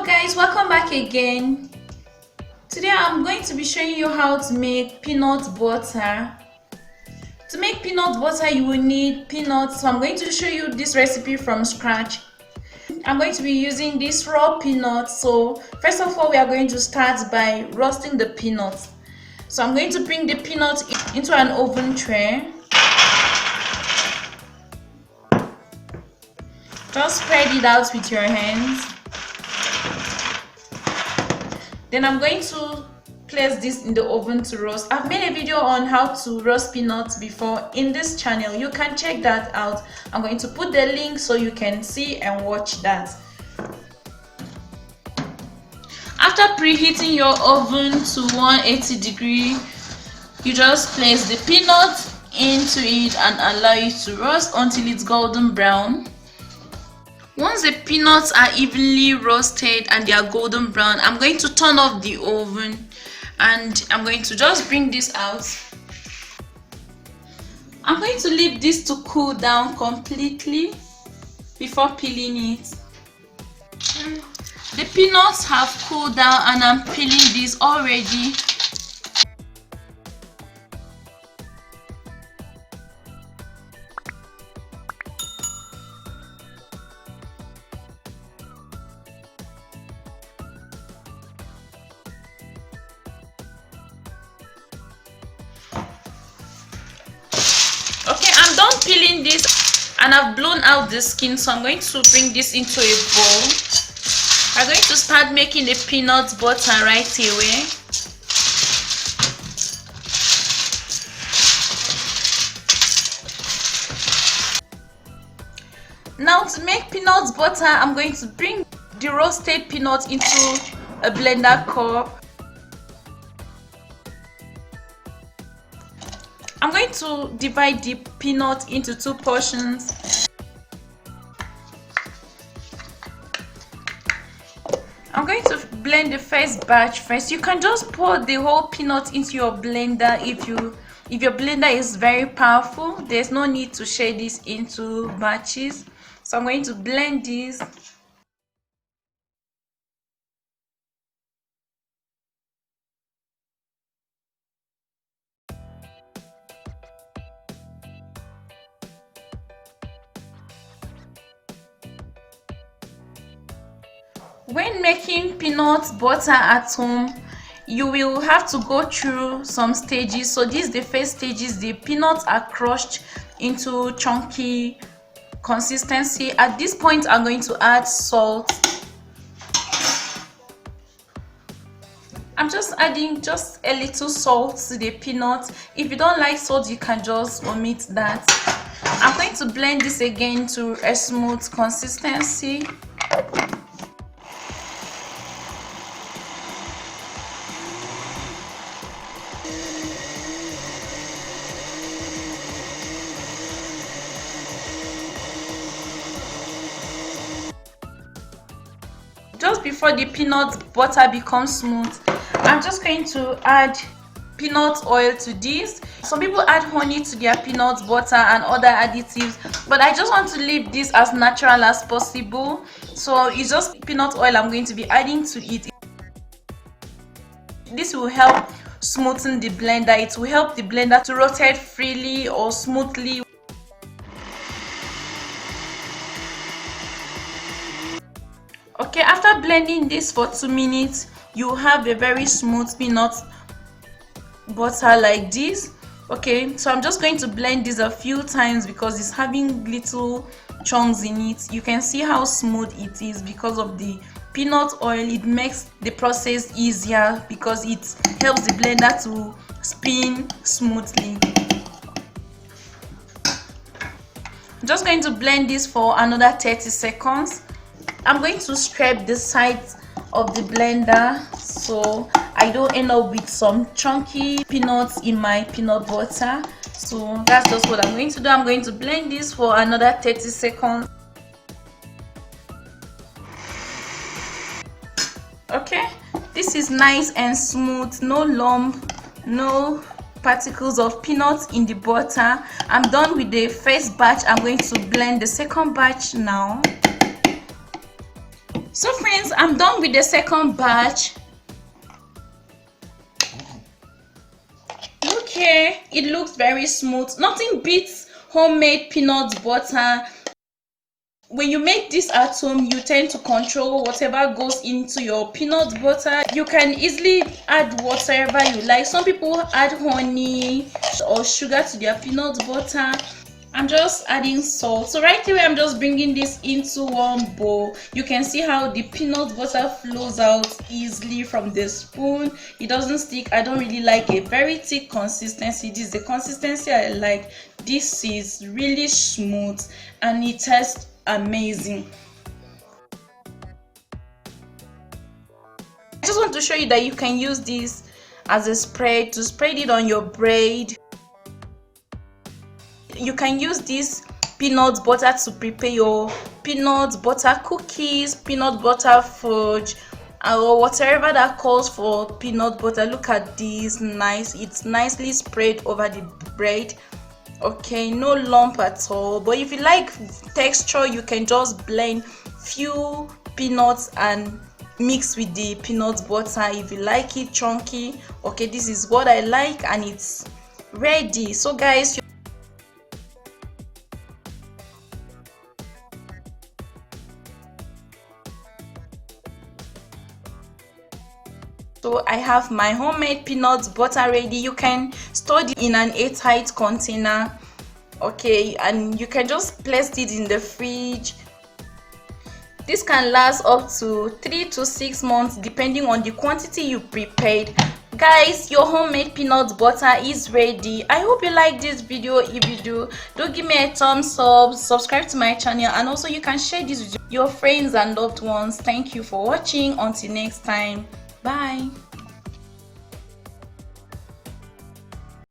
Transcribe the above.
Guys, welcome back again. Today I'm going to be showing you how to make peanut butter. To make peanut butter you will need peanuts, so I'm going to show you this recipe from scratch. I'm going to be using this raw peanuts. So first of all, we are going to start by roasting the peanuts. So I'm going to bring the peanuts into an oven tray. Just spread it out with your hands. Then I'm going to place this in the oven to roast. I've made a video on how to roast peanuts before in this channel. You can check that out. I'm going to put the link so you can see and watch that. After preheating your oven to 180 degrees, you just place the peanuts into it and allow it to roast until it's golden brown. Once the peanuts are evenly roasted and they are golden brown, I'm going to turn off the oven and I'm going to just bring this out. I'm going to leave this to cool down completely before peeling it. The peanuts have cooled down and I'm peeling this already. Okay, I'm done peeling this and I've blown out the skin, so I'm going to bring this into a bowl. I'm going to start making the peanut butter right away. Now to make peanut butter, I'm going to bring the roasted peanuts into a blender cup. I'm going to divide the peanut into 2 portions. I'm going to blend the first batch first. You can just pour the whole peanut into your blender if your blender is very powerful. There's no need to share this into batches. So I'm going to blend this. When making peanut butter at home, you will have to go through some stages. So this is the first stages. The peanuts are crushed into chunky consistency. At this point, I'm going to add salt. I'm just adding just a little salt to the peanuts. If you don't like salt, you can just omit that. I'm going to blend this again to a smooth consistency. Just before the peanut butter becomes smooth, I'm just going to add peanut oil to this. Some people add honey to their peanut butter and other additives, but I just want to leave this as natural as possible. So it's just peanut oil I'm going to be adding to it. This will help smoothen the blender. It will help the blender to rotate freely or smoothly. Okay, after blending this for 2 minutes, you have a very smooth peanut butter like this. Okay, so I'm just going to blend this a few times because it's having little chunks in it. You can see how smooth it is because of the peanut oil. It makes the process easier because it helps the blender to spin smoothly. I'm just going to blend this for another 30 seconds. I'm going to scrape the sides of the blender so I don't end up with some chunky peanuts in my peanut butter. So that's just what I'm going to do. I'm going to blend this for another 30 seconds. Okay, this is nice and smooth, no lump, no particles of peanuts in the butter. I'm done with the first batch. I'm going to blend the second batch now. So friends, I'm done with the second batch. Look here, it looks very smooth. Nothing beats homemade peanut butter. When you make this at home, you tend to control whatever goes into your peanut butter. You can easily add whatever you like. Some people add honey or sugar to their peanut butter. I'm just adding salt. So right away, I'm just bringing this into one bowl. You can see how the peanut butter flows out easily from the spoon. It doesn't stick. I don't really like a very thick consistency. This is the consistency I like. This is really smooth and it tastes amazing. I just want to show you that you can use this as a spread to spread it on your bread. You can use this peanut butter to prepare your peanut butter cookies, peanut butter fudge, or whatever that calls for peanut butter. Look at this, nice. It's nicely spread over the bread. Okay, no lump at all. But if you like texture, you can just blend few peanuts and mix with the peanut butter if you like it chunky. Okay, this is what I like and it's ready. So guys, so I have my homemade peanut butter ready. You can store it in an airtight container. Okay, and you can just place it in the fridge. This can last up to 3 to 6 months depending on the quantity you prepared. Guys, your homemade peanut butter is ready. I hope you like this video. If you do give me a thumbs up, subscribe to my channel, and also you can share this with your friends and loved ones. Thank you for watching. Until next time, bye.